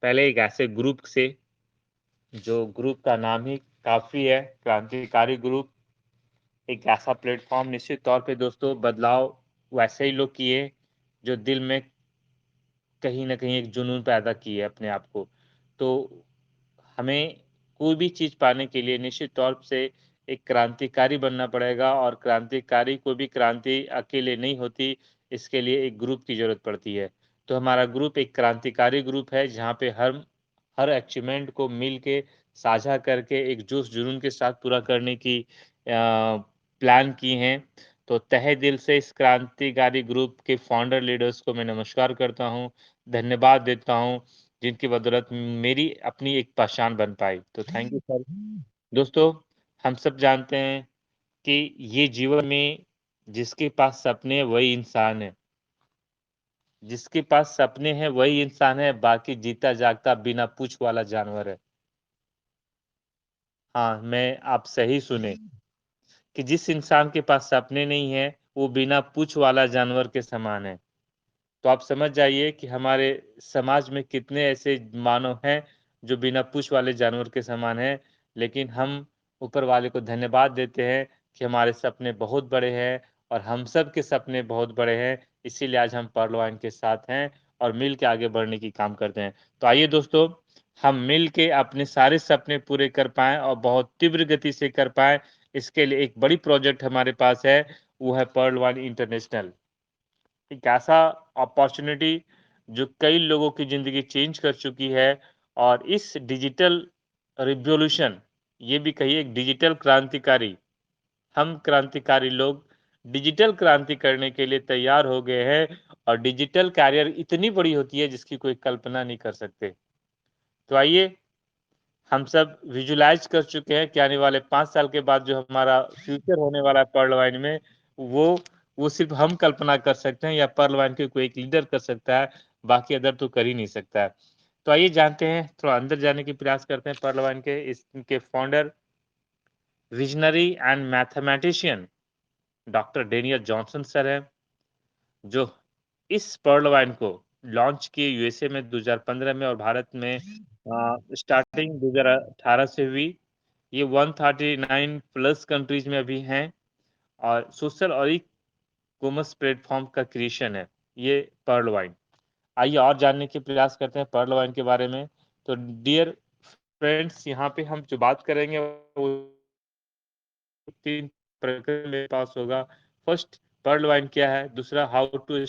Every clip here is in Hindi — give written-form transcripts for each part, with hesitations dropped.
पहले एक ऐसे ग्रुप से, जो ग्रुप का नाम ही काफ़ी है, क्रांतिकारी ग्रुप, एक ऐसा प्लेटफ़ॉर्म निश्चित तौर पे दोस्तों बदलाव वैसे ही लोग किए, जो दिल में कहीं न कहीं एक जुनून पैदा किए अपने आप को। तो हमें कोई भी चीज़ पाने के लिए निश्चित तौर से एक क्रांतिकारी बनना पड़ेगा और क्रांतिकारी कोई भी क्रांति अकेले नहीं होती, इसके लिए एक ग्रुप की ज़रूरत पड़ती है। तो हमारा ग्रुप एक क्रांतिकारी ग्रुप है, जहाँ पे हर अचीवमेंट को मिल के, साझा करके, एक जोश-जुनून के साथ पूरा करने की प्लान की हैं। तो तहे दिल से इस क्रांतिकारी ग्रुप के फाउंडर लीडर्स को मैं नमस्कार करता हूँ, धन्यवाद देता हूँ, जिनकी बदौलत मेरी अपनी एक पहचान बन पाई। तो थैंक यू सर। दोस्तों, हम सब जानते हैं कि ये जीवन में जिसके पास सपने हैं वही इंसान है। जिसके पास सपने हैं वही इंसान है, बाकी जीता जागता बिना पूँछ वाला जानवर है। हाँ, मैं आप सही सुने कि जिस इंसान के पास सपने नहीं हैं, वो बिना पूँछ वाला जानवर के समान है। तो आप समझ जाइए कि हमारे समाज में कितने ऐसे मानव हैं, जो बिना पूँछ वाले जानवर के समान हैं, लेकिन हम ऊपर वाले को धन्यवाद देते हैं कि हमारे सपने बहुत बड़े हैं और हम सब के सपने बहुत बड़े हैं, इसीलिए आज हम पर्लवाइन के साथ हैं और मिल के आगे बढ़ने की काम करते हैं। तो आइए दोस्तों, हम मिल के अपने सारे सपने पूरे कर पाएँ और बहुत तीव्र गति से कर पाएँ, इसके लिए एक बड़ी प्रोजेक्ट हमारे पास है, वो है पर्लवाइन इंटरनेशनल। एक ऐसा अपॉर्च्युनिटी जो कई लोगों की ज़िंदगी चेंज कर चुकी है और इस डिजिटल रिवॉल्यूशन, ये भी कहिए एक डिजिटल क्रांतिकारी, हम क्रांतिकारी लोग डिजिटल क्रांति करने के लिए तैयार हो गए हैं और डिजिटल कैरियर इतनी बड़ी होती है जिसकी कोई कल्पना नहीं कर सकते। तो आइए, हम सब विजुअलाइज़ कर चुके हैं कि आने वाले 5 साल के बाद जो हमारा फ्यूचर होने वाला है पर्लवाइन में, वो वो सिर्फ़ हम कल्पना कर सकते हैं या पर्लवाइन के कोई एक लीडर कर सकता है, बाकी अदर तो कर ही नहीं सकता है। तो आइए जानते हैं, थोड़ा अंदर जाने की प्रयास करते हैं पर्लवाइन के इनके founder, visionary and mathematician doctor Daniel Johnson sir हैं, जो इस पर्लवाइन को लॉन्च किए यूएसए में 2015 में और भारत में स्टार्टिंग 2018 से हुई। ये 139 प्लस कंट्रीज़ में अभी हैं और सोशल और ई-कॉमर्स प्लेटफ़ॉर्म का क्रिएशन है, ये पर्लवाइन। आइए और जानने की प्रयास करते हैं पर्लवाइन के बारे में। तो डियर फ्रेंड्स, यहाँ पे हम जो बात करेंगे वो 3 प्रकार मेरे पास होगा। फर्स्ट, पर्लवाइन क्या है? दूसरा, हाउ टू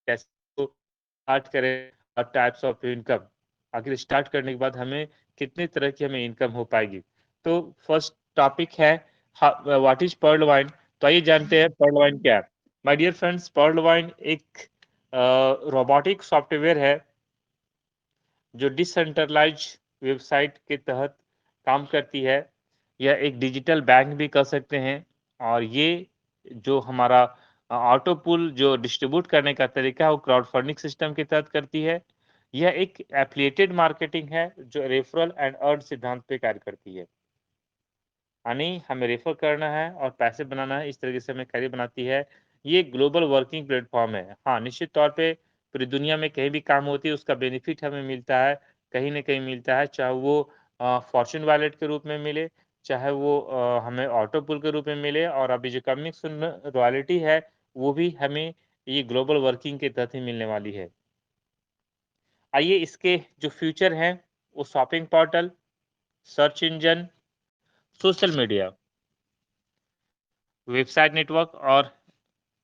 कैसे स्टार्ट करें और टाइप्स ऑफ इनकम। आखिर स्टार्ट करने के बाद हमें कितने तरह की हमें इनकम हो पाएगी। तो फर्स्ट टॉपिक है व्हाट इज़ पर्लवाइन? तो आइए जानते हैं पर्लवाइन क्या है। माय डियर फ्रेंड्स, पर्लवाइन एक रोबोटिक सॉफ्टवेयर है जो डिसेंट्रलाइज्ड वेबसाइट के तहत काम करती है। यह एक डिजिटल बैंक भी कह सकते हैं और ये जो हमारा ऑटो पुल जो डिस्ट्रीब्यूट करने का तरीका है, वो क्राउड फंडिंग सिस्टम के तहत करती है। यह एक एफ़िलिएटेड मार्केटिंग है, जो रेफरल एंड अर्न सिद्धांत पे कार्य करती है। यानी हमें रेफर करना है और पैसे बनाना है, इस तरीके से हमें कैरियर बनाती है। ये ग्लोबल वर्किंग प्लेटफ़ॉर्म है। हाँ, निश्चित तौर पे पूरी दुनिया में कहीं भी काम होती है, उसका बेनिफिट हमें मिलता है, कहीं न कहीं मिलता है, चाहे वो फॉर्च्यून वॉलेट के रूप में मिले, चाहे वो हमें ऑटो पुल के रूप में मिले और अभी जो कमिंग सून रॉयल्टी है, वो भी हमें ये ग्लोबल वर्किंग के तहत ही मिलने वाली है। आइए इसके जो फीचर हैं, वो shopping portal, search engine, social media, website network और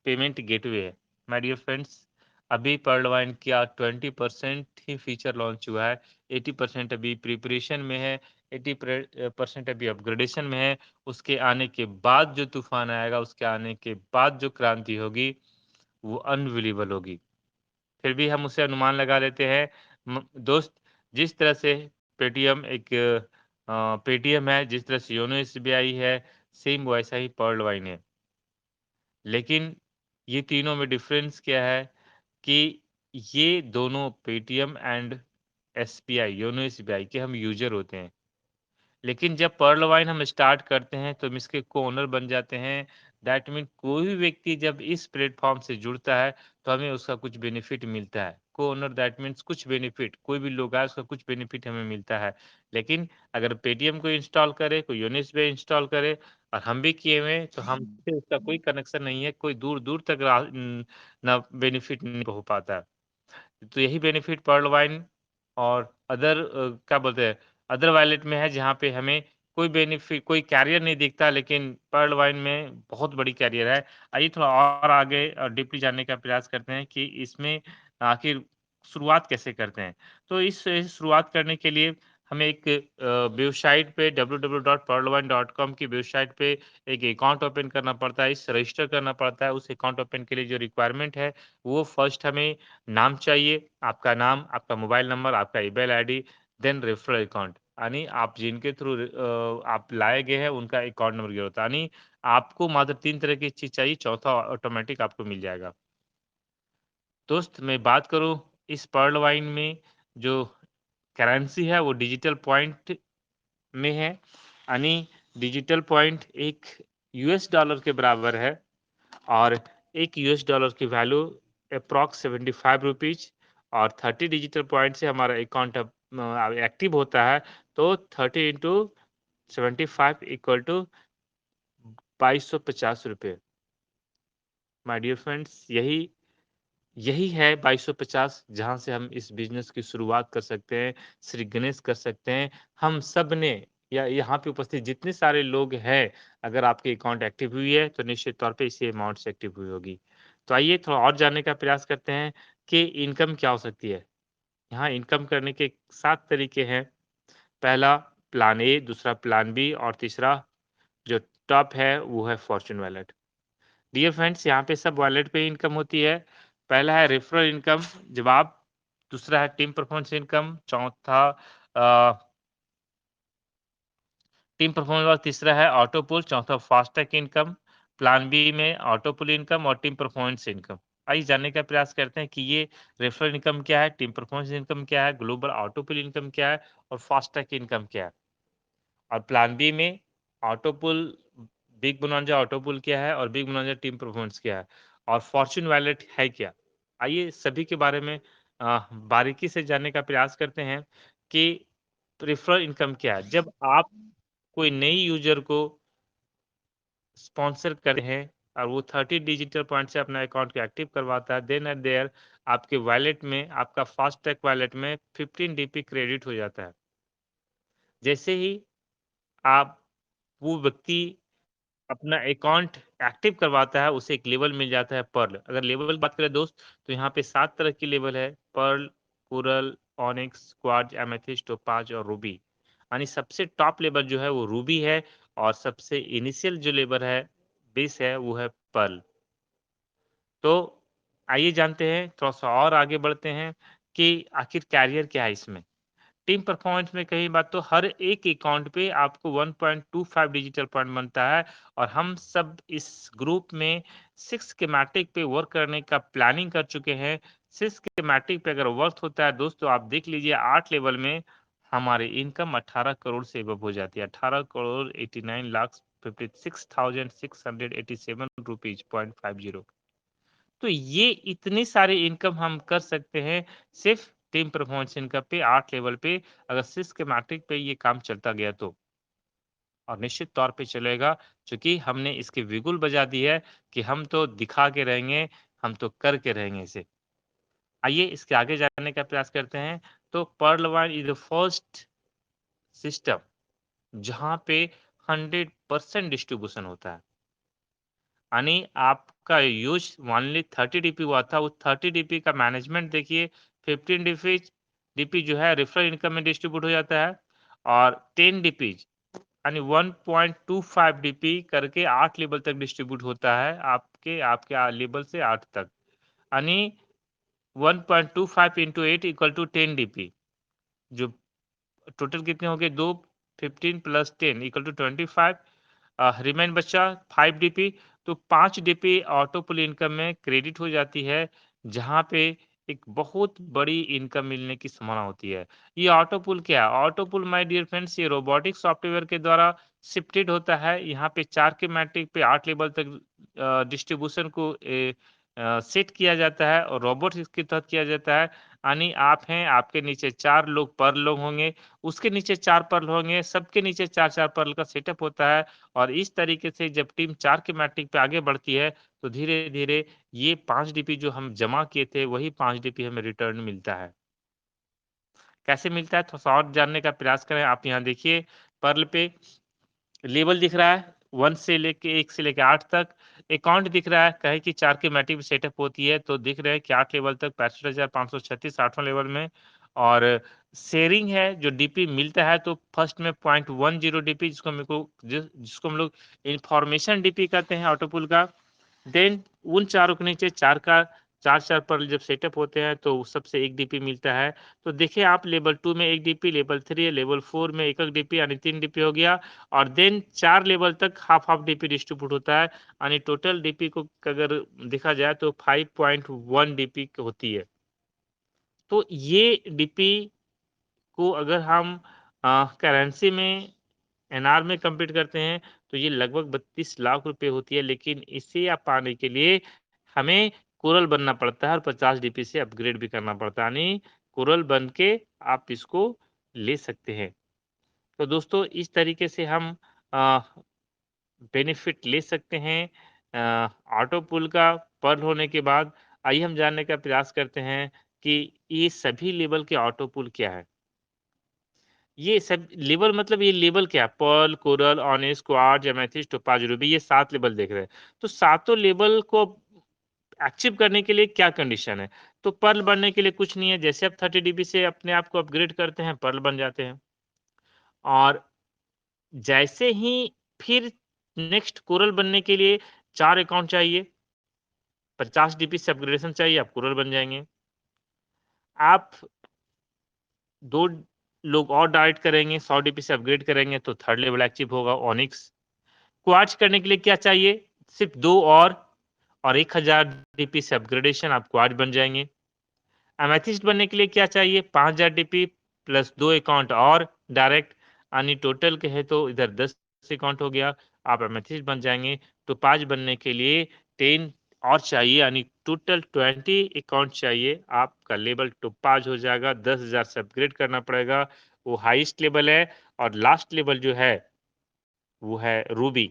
पेमेंट गेटवे है। माय डियर फ्रेंड्स, अभी पर्लवाइन का 20% ही फीचर लॉन्च हुआ है, 80% अभी प्रिपरेशन में है, 80% अभी अपग्रेडेशन में है। उसके आने के बाद जो तूफान आएगा, उसके आने के बाद जो क्रांति होगी, वो अनबिलीवेबल होगी। फिर भी हम उसे अनुमान लगा लेते हैं। दोस्त, जिस तरह से पेटीएम एक पेटीएम है, जिस तरह से योनो एसबीआई है, सेम वैसा ही पर्लवाइन है। लेकिन ये तीनों में डिफ़रेंस क्या है कि ये दोनों Paytm and SBI, YONO SBI के हम यूज़र होते हैं। लेकिन जब पर्ल वाइन हम स्टार्ट करते हैं तो हम इसके को-ओनर बन जाते हैं। दैट मीन कोई भी व्यक्ति जब इस प्लेटफ़ॉर्म से जुड़ता है तो हमें उसका कुछ बेनिफिट मिलता है। को-ओनर दैट मीन्स कुछ बेनिफिट, कोई भी लोग आए उसका कुछ बेनिफिट हमें मिलता है। लेकिन अगर पेटीएम कोई इंस्टॉल करे, कोई यूनिस्पे इंस्टॉल करे और हम भी किए हुए हैं तो हमसे उसका कोई कनेक्शन नहीं है, कोई दूर-दूर तक ना बेनिफिट नहीं हो पाता है। तो यही बेनिफिट पर्ल वाइन और अदर क्या बोलते हैं अदर वॉलेट में है जहाँ पे हमें कोई कैरियर नहीं दिखता लेकिन पर्ल वाइन में बहुत बड़ी कैरियर है। आइए थोड़ा और आगे डीपली जानने का प्रयास करते हैं कि इसमें आखिर शुरुआत कैसे करते हैं? तो इस शुरुआत करने के लिए हमें एक वेबसाइट पे www.pearlwine.com की वेबसाइट पे एक अकाउंट ओपन करना पड़ता है, इस रजिस्टर करना पड़ता है। उस अकाउंट ओपन के लिए जो रिक्वायरमेंट है, वो फर्स्ट हमें नाम चाहिए, आपका नाम, आपका मोबाइल नंबर, आपका email ID, then referral account यानी आप जिनके थ्रू आप लाए गए हैं उनका अकाउंट नंबर गिरा होता है। यानी आपको मात्र 3 तरह की चीज़ चाहिए, चौथा ऑटोमैटिक आपको मिल जाएगा। दोस्त मैं बात करूँ इस पर्ल वाइन में जो करेंसी है वो डिजिटल पॉइंट में है, यानी डिजिटल पॉइंट एक यूएस डॉलर के बराबर है और एक यूएस डॉलर की वैल्यू एप्रॉक्स 75 रुपीज़ और 30 डिजिटल पॉइंट से हमारा अकाउंट अब एक्टिव होता है, तो 30 into 75 equal to ₹2250 my dear friends यही यही है 2250 जहाँ से हम इस बिज़नेस की शुरुआत कर सकते हैं, श्री गणेश कर सकते हैं। हम सब ने या यहाँ पे उपस्थित जितने सारे लोग हैं, अगर आपकी अकाउंट एक्टिव हुई है, तो निश्चित तौर पे इसी अमाउंट से एक्टिव हुई होगी। तो आइए थोड़ा और जानने का प्रयास करते हैं कि इनकम क्या हो सकती है? यहाँ इनकम करने के 7 तरीके हैं। पहला प्लान ए, दूसरा प्लान बी और तीसरा जो टॉप है, वो है फॉर्च्यून वॉलेट। डियर फ्रेंड्स यहाँ पे सब वॉलेट पे इनकम होती है। पहला है रेफरल इनकम जब आप दूसरा है टीम परफॉर्मेंस इनकम, चौथा टीम परफॉर्मेंस और तीसरा है ऑटो पुल, चौथा फास्टैग इनकम, प्लान बी में ऑटो पुल इनकम और टीम परफॉर्मेंस इनकम। आइए जानने का प्रयास करते हैं कि ये रेफरल इनकम क्या है, टीम परफॉर्मेंस इनकम क्या है, ग्लोबल ऑटो पुल इनकम क्या है और फास्टैग इनकम क्या है। और प्लान बी में ऑटो पुल बिग बोनांजा ऑटो पुल क्या है और बिग बोनांजा टीम परफॉर्मेंस क्या है और फॉर्च्यून वॉलेट है क्या? आइए सभी के बारे में बारीकी से जानने का प्रयास करते हैं कि रेफरल इनकम क्या है? जब आप कोई नई यूज़र को स्पॉन्सर करते हैं और वो 30 डिजिटल पॉइंट से अपना अकाउंट को एक्टिव करवाता है, देन एंड देयर आपके वॉलेट में, आपका फास्टैग वॉलेट में 15 डीपी क्रेडिट हो जाता है। जैसे ही आप वो व्यक्ति अपना अकाउंट एक्टिव करवाता है, उसे एक लेवल मिल जाता है पर्ल। अगर लेवल की बात करें दोस्त, तो यहाँ पे 7 तरह की लेवल है, pearl, coral, onyx, quartz, amethyst, topaz और रूबी। यानी सबसे टॉप लेवल जो है वो रूबी है और सबसे इनिशियल जो लेवल है, बेस है, वो है पर्ल। तो आइए जानते हैं, थोड़ा-सा और आगे बढ़ते हैं कि आखिर कैरियर क्या है इसमें? टीम परफॉर्मेंस में कही बात तो हर एक अकाउंट पे आपको 1.25 डिजिटल पॉइंट बनता है और हम सब इस ग्रुप में 6 स्कीमेटिक पे वर्क करने का प्लानिंग कर चुके हैं। 6 स्कीमेटिक पे अगर वर्क होता है दोस्तों आप देख लीजिए 8 लेवल में हमारी इनकम 18 करोड़ से अबव हो जाती है। 18 करोड़ 89 लाख 56,687 रुपीज़ पॉइंट 50। तो ये इतनी सारी इनकम हम कर सकते हैं सिर्फ़ टीम परफॉर्मेंस इनकम पे 8 लेवल पे अगर सिस्टमैटिक पे ये काम चलता गया तो। और निश्चित तौर पे चलेगा क्योंकि हमने इसकी बिगुल बजा दी है कि हम तो दिखा के रहेंगे, हम तो करके रहेंगे इसे। आइए इसके आगे जानने का प्रयास करते हैं। तो pearl wine is the first system जहाँ पे 100% डिस्ट्रीब्यूशन होता है। यानी आपका यूज़ ओनली 30 डीपी हुआ था, उस 30 डीपी का मैनेजमेंट देखिए 15 डीपी डीपी जो है रेफरल इनकम में डिस्ट्रीब्यूट हो जाता है और 10 डीपीज़ यानी 1.25 डीपी करके 8 लेवल तक डिस्ट्रीब्यूट होता है, आपके आपके लेवल से 8 तक। यानी 1.25 इंटू 8 इक्वल टू 10 डीपी जो टोटल कितने हो गए 2 15 प्लस 10 इक्वल टू 25 रिमेन बचा 5 डीपी तो 5 डीपी ऑटो पुल इनकम में क्रेडिट हो जाती है, जहाँ पे एक बहुत बड़ी इनकम मिलने की संभावना होती है। ये ऑटो पुल क्या है? Auto pull my dear friends ये रोबोटिक सॉफ्टवेयर के द्वारा शिफ्टेड होता है। यहाँ पे 4 के मैट्रिक पे 8 लेवल तक डिस्ट्रीब्यूशन को सेट किया जाता है और रोबोट इसके तहत किया जाता है। यानी आप हैं, आपके नीचे 4 लोग पर लोग होंगे, उसके नीचे 4 पर्ल होंगे, सबके नीचे 4-4 पर्ल का सेटअप होता है और इस तरीके से जब टीम 4 के मैट्रिक पे आगे बढ़ती है, तो धीरे-धीरे ये 5 डीपी जो हम जमा किए थे, वही 5 डीपी हमें रिटर्न मिलता है। कैसे मिलता है? थोड़ा-सा और जानने का प्रयास करें। आप यहाँ देखिए पर्ल पे लेवल दिख रहा है 1 से लेके 1 से लेके 8 तक। अकाउंट दिख रहा है, कहे कि 4 की मैट्रिक सेटअप होती है, तो दिख रहे हैं कि 8 लेवल तक 65,536 8वाँ लेवल में और शेयरिंग है, जो डीपी मिलता है तो फर्स्ट में 0.10 डीपी जिसको हम लोग इन्फॉर्मेशन डीपी कहते हैं ऑटो पुल का। देन उन चारों के नीचे 4 का 4-4 पर जब सेटअप होते हैं तो उस सबसे 1 डीपी मिलता है। तो देखिए आप लेवल 2 में 1 डीपी, लेवल 3 लेवल 4 में 1-1 डीपी यानी 3 डीपी हो गया और देन 4 लेवल तक हाफ-हाफ डीपी डिस्ट्रीब्यूट होता है। यानी टोटल डीपी को अगर देखा जाए तो 5.1 डीपी होती है। तो ये डीपी को अगर हम करेंसी में एनआर में कन्वर्ट करते हैं, तो ये लगभग 32 लाख रुपए होती है, लेकिन इसे आप पाने के लिए हमें कोरल बनना पड़ता है और 50 डीपी से अपग्रेड भी करना पड़ता है, यानी कोरल बन के आप इसको ले सकते हैं। तो दोस्तों इस तरीके से हम अ, बेनिफिट ले सकते हैं ऑटो पुल का पर्ल होने के बाद। आइए हम जानने का प्रयास करते हैं कि ये सभी लेवल के ऑटो पुल क्या है? ये सब लेवल मतलब ये लेवल क्या है? Pearl, coral, onyx, quartz, amethyst, topaz, ruby ये 7 लेवल देख रहे हैं। तो सातों लेवल को अचीव करने के लिए क्या कंडीशन है? तो पर्ल बनने के लिए कुछ नहीं है, जैसे आप 30 डीबी से अपने आप को अपग्रेड करते हैं, पर्ल बन जाते हैं। और जैसे ही फिर नेक्स्ट कोरल बनने के लिए 4 अकाउंट चाहिए, 50 डीबी से अपग्रेडेशन चाहिए, आप कोरल बन जाएँगे। आप 2 लोग और डाइट करेंगे, 100 डीपी से अपग्रेड करेंगे तो थर्ड लेवल अचीव होगा ओनिक्स। क्वार्ट्ज करने के लिए क्या चाहिए? सिर्फ़ 2 और 1000 डीपी से अपग्रेडेशन आप क्वार्ट्ज बन जाएँगे। एमेथिस्ट बनने के लिए क्या चाहिए? 5000 डीपी प्लस 2 अकाउंट और डायरेक्ट यानी टोटल कहे तो इधर 10 अकाउंट हो गया, आप एमेथिस्ट बन जाएँगे। टोपाज बनने के लिए 10 और चाहिए यानी टोटल 20 अकाउंट चाहिए, आपका लेवल टोपाज हो जाएगा, 10,000 से अपग्रेड करना पड़ेगा, वो हाईएस्ट लेवल है और लास्ट लेवल जो है, वो है रूबी।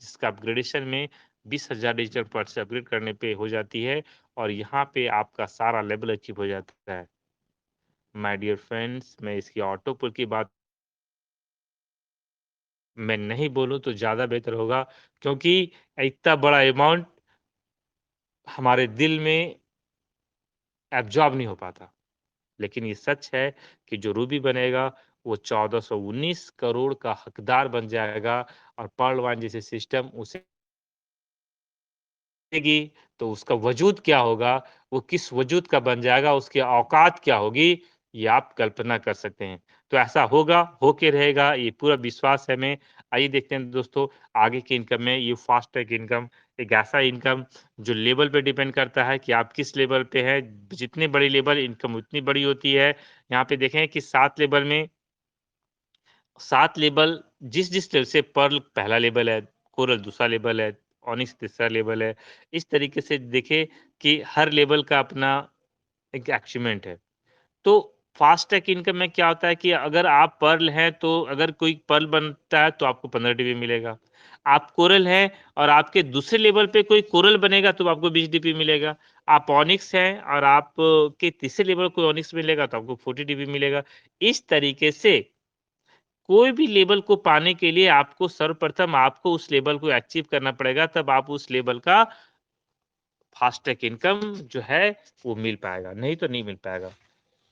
जिसका अपग्रेडेशन में 20,000 डिजिटल पार्ट से अपग्रेड करने पे हो जाती है और यहाँ पे आपका सारा लेवल अचीव हो जाता है। माय डियर फ्रेंड्स मैं इसकी ऑटो पुल की बात मैं नहीं बोलूँ तो ज़्यादा बेहतर होगा क्योंकि इतना बड़ा अमाउंट हमारे दिल में एब्ज़ॉर्ब नहीं हो पाता। लेकिन ये सच है कि जो रूबी बनेगा वो 1419 करोड़ का हकदार बन जाएगा और पर्ल वाइन जैसे सिस्टम उसे गी तो उसका वजूद क्या होगा, वो किस वजूद का बन जाएगा, उसकी औकात क्या होगी, ये आप कल्पना कर सकते हैं। तो ऐसा होगा, हो के रहेगा, ये पूरा विश्वास है हमें। आइए देखते हैं दोस्तों आगे की इनकम में ये फास्ट ट्रैक इनकम, एक ऐसा इनकम जो लेवल पे डिपेंड करता है कि आप किस लेवल पे हैं। जितनी बड़ी लेवल इनकम उतनी बड़ी होती है। यहाँ पे देखें कि 7 लेवल में 7 लेवल जिस-जिस लेवल से पर्ल पहला लेवल है, कोरल दूसरा लेवल है, ओनिक्स तीसरा लेवल है। इस तरीके से देखें कि हर लेवल का अपना एक अचीवमेंट है। तो फास्ट ट्रैक इनकम में क्या होता है कि अगर आप पर्ल हैं, तो अगर कोई पर्ल बनता है, तो आपको 15 डीबी मिलेगा। आप कोरल हैं और आपके दूसरे लेवल पे कोई कोरल बनेगा, तो आपको 20 डीबी मिलेगा। आप ओनिक्स हैं और आप के तीसरे लेवल कोई ओनिक्स मिलेगा, तो आपको 40 डीबी मिलेगा। इस तरीके से कोई भी लेवल को पाने के लिए आपको सर्वप्रथम आपको उस लेवल को अचीव करना पड़ेगा, तब आप उस लेवल का फास्ट ट्रैक इनकम जो है, वो मिल पाएगा, नहीं तो नहीं मिल पाएगा।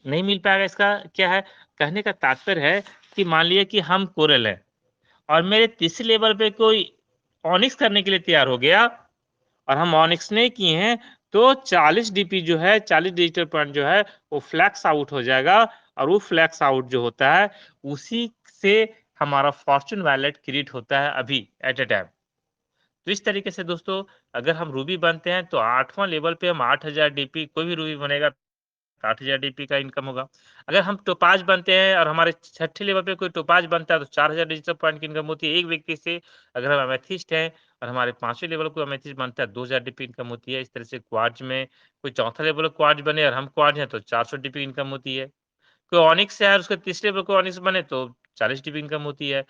नहीं मिल पाएगा इसका क्या है? कहने का तात्पर्य है कि मान लीजिए कि हम कोरल हैं और मेरे तीसरे लेवल पे कोई ओनिक्स करने के लिए तैयार हो गया और हम ओनिक्स नहीं किए हैं, तो 40 डीपी जो है, 40 डिजिटल पॉइंट जो है, वो फ्लैक्स आउट हो जाएगा और वो फ्लैक्स आउट जो होता है, उसी से हमारा फॉर्च्यून वॉलेट क्रिएट होता है अभी एट अ टाइम। तो इस तरीके से दोस्तों अगर हम रूबी बनते हैं, तो 8वाँ लेवल पे हम 8000 डीपी कोई भी रूबी बनेगा 8,000 डीपी का इनकम होगा। अगर हम टोपाज बनते हैं और हमारे छठे लेवल पे कोई टोपाज बनता है तो 4,000 डिजिटल पॉइंट की इनकम होती है एक व्यक्ति से। अगर हम एमेथिस्ट हैं और हमारे 5वें लेवल को एमेथिस्ट बनता है 2,000 डीपी इनकम होती है। इस तरह से क्वार्ट्ज में कोई चौथा लेवल क्वार्ट्ज बने और हम क्वार्ट्ज हैं तो 400 डीपी इनकम होती है। कोई ऑनिक्स है और उसके तीसरे लेवल को ऑनिक्स बने तो 40 डीपी इनकम होती है।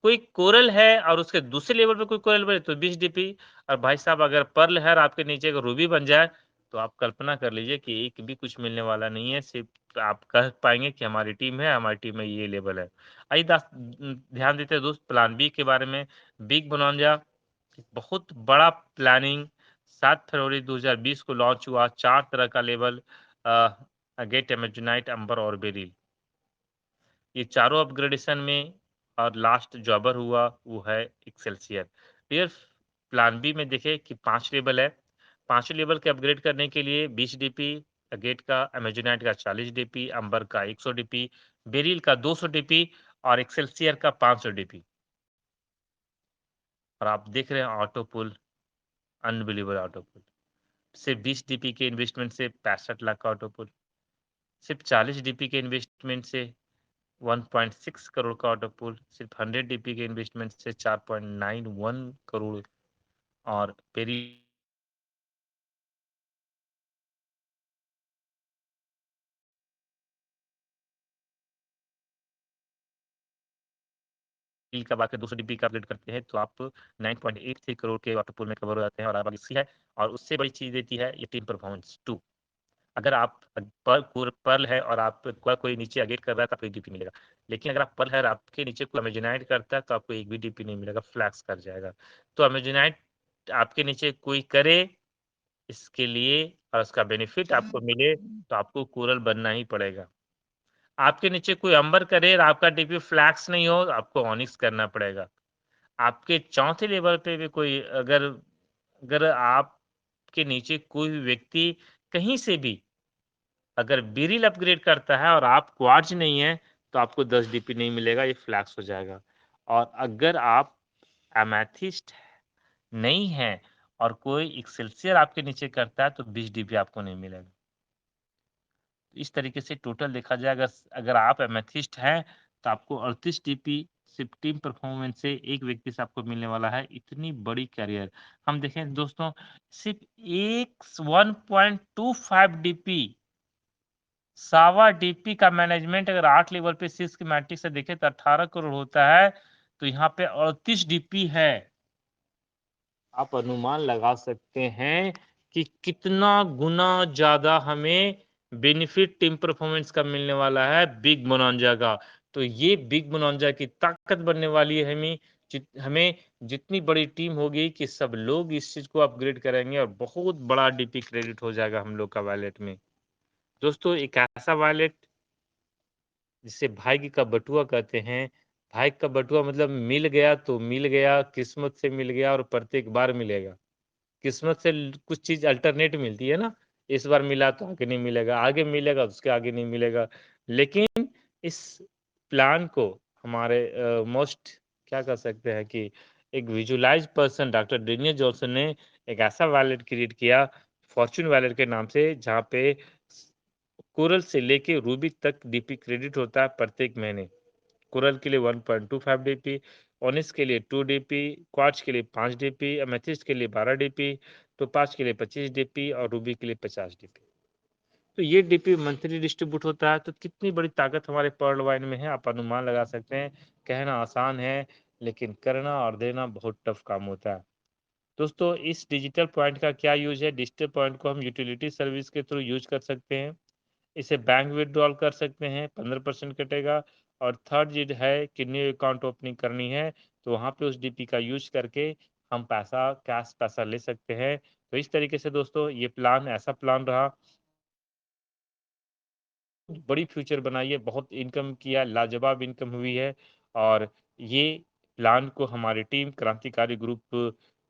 कोई कोरल है और उसके दूसरे लेवल पे कोई कोरल बने तो 20 डीपी। और भाई साहब अगर पर्ल है और आपके नीचे अगर रूबी बन जाए तो आप कल्पना कर लीजिए कि एक भी कुछ मिलने वाला नहीं है। सिर्फ आप कह पाएँगे कि हमारी टीम है, हमारी टीम में ये लेवल है। आइए ध्यान देते हैं दोस्त प्लान बी के बारे में। बिग बोनांजा बहुत बड़ा प्लानिंग 7 फरवरी 2020 को लॉन्च हुआ। 4 तरह का लेवल अगेट, एमेजोनाइट, अंबर और बेरिल। ये चारों अपग्रेडेशन में और लास्ट जॉबर हुआ वो है एक्सेल्सियर। फिर प्लान बी में देखें कि 5 लेवल है। 5 लेवल के अपग्रेड करने के लिए 20 डीपी, अगेट का, अमेजोनाइट का 40 डीपी, अंबर का 100 डीपी, बेरिल का 200 डीपी और एक्सेल्सियर का 500 डीपी। और आप देख रहे हैं ऑटो पुल, अनबिलीवेबल ऑटो पुल। सिर्फ 20 डीपी के इन्वेस्टमेंट से 65 लाख का ऑटो पुल। सिर्फ 40 डीपी के इन्वेस्टमेंट से 1.6 करोड़ का ऑटो पुल। सिर्फ 100 डीपी के इन्वेस्टमेंट से 4.91 करोड़। और पेरी डील का बात करें 200 डीबी का अपग्रेड करते हैं तो आप 9.83 करोड़ के ऑटो पूल में कवर हो जाते हैं और आप इसी है। और उससे बड़ी चीज़ देती है ये टीम परफॉर्मेंस 2। अगर आप पर्ल है और आपका कोई नीचे अपग्रेड कर रहा है तो आपको 1 डीपी मिलेगा। लेकिन अगर आप पर्ल है और आपके नीचे कोई अमेजोनाइट करता है तो आपको 1 भी डीपी नहीं मिलेगा, फ्लैक्स कर जाएगा। तो अमेजोनाइट आपके नीचे कोई करे इसके लिए और उसका बेनिफिट आपको मिले तो आपको कोरल बनना ही पड़ेगा। आपके नीचे कोई अंबर करे और आपका डीपी फ्लैक्स नहीं हो, आपको ऑनिक्स करना पड़ेगा। आपके चौथे लेवल पे भी कोई अगर अगर आपके नीचे कोई भी व्यक्ति कहीं से भी अगर बेरिल अपग्रेड करता है और आप क्वार्ट्ज नहीं है, तो आपको 10 डीपी नहीं मिलेगा, ये फ्लैक्स हो जाएगा। और अगर आप एमेथिस्ट नहीं है और कोई एक्सेल्सियर आपके नीचे करता है, तो 20 डीपी आपको नहीं मिलेगा। इस तरीके से टोटल देखा जाए अगर अगर आप एमेथिस्ट हैं, तो आपको 38 टीपी सिर्फ टीम परफॉर्मेंस से एक व्यक्ति से आपको मिलने वाला है। इतनी बड़ी कैरियर हम देखें दोस्तों सिर्फ एक 1.25 डीपी सावा डीपी का मैनेजमेंट अगर 8 लेवल पे सिस्टमैटिक से देखें तो 18 करोड़ होता है, तो यहाँ पे 38 डीपी है। आप अनुमान लगा सकते हैं कि कितना गुना ज़्यादा हमें बेनिफिट टीम परफॉर्मेंस का मिलने वाला है बिग बोनांजा का। तो ये बिग बोनांजा की ताकत बनने वाली है हमें जितनी बड़ी टीम होगी कि सब लोग इस चीज़ को अपग्रेड करेंगे और बहुत बड़ा डीपी क्रेडिट हो जाएगा हम लोग का वॉलेट में। दोस्तों एक ऐसा वॉलेट जिसे भाग्य का बटुआ कहते हैं। भाग्य का बटुआ मतलब मिल गया तो मिल गया, किस्मत से मिल गया और प्रत्येक बार मिलेगा। किस्मत से कुछ चीज़ अल्टरनेट मिलती है ना, इस बार मिला तो आगे नहीं मिलेगा, आगे मिलेगा तो उसके आगे नहीं मिलेगा। लेकिन इस प्लान को हमारे मोस्ट क्या कह सकते हैं कि एक visualise person doctor Daniel Johnson ने एक ऐसा वॉलेट क्रिएट किया, फॉर्च्यून वॉलेट के नाम से, जहाँ पे कोरल से लेके रूबी तक डीपी क्रेडिट होता है प्रत्येक महीने। कोरल के लिए 1.25 डीपी, ओनिस के लिए 2 डीपी, क्वार्ट्ज के लिए 5 डीपी, एमेथिस्ट के लिए 12 डीपी, टोपाज के लिए 25 डीपी और रूबी के लिए 50 डीपी। तो ये डीपी मंथली डिस्ट्रीब्यूट होता है, तो कितनी बड़ी ताकत हमारे पर्ल वाइन में है, आप अनुमान लगा सकते हैं। कहना आसान है, लेकिन करना और देना बहुत टफ काम होता है। दोस्तों, इस डिजिटल पॉइंट का क्या यूज़ है? डिजिटल पॉइंट को हम यूटिलिटी सर्विस के थ्रू यूज़ कर सकते हैं। इसे बैंक विथड्रॉल कर सकते हैं, 15% कटेगा। और थर्ड चीज़ है कि न्यू अकाउंट ओपनिंग करनी है, तो वहाँ पे उस डीपी का यूज़ करके हम पैसा कैश पैसा ले सकते हैं। तो इस तरीके से दोस्तों ये प्लान ऐसा प्लान रहा, बड़ी फ्यूचर बनाई है, बहुत इनकम किया, लाजवाब इनकम हुई है। और ये प्लान को हमारी टीम क्रांतिकारी ग्रुप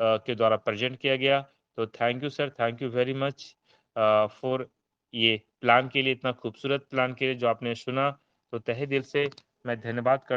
के द्वारा प्रेज़ेंट किया गया। तो thank you sir, thank you very much for ये प्लान के लिए, इतना खूबसूरत प्लान के लिए जो आपने सुना। तो तहे दिल से मैं धन्यवाद करना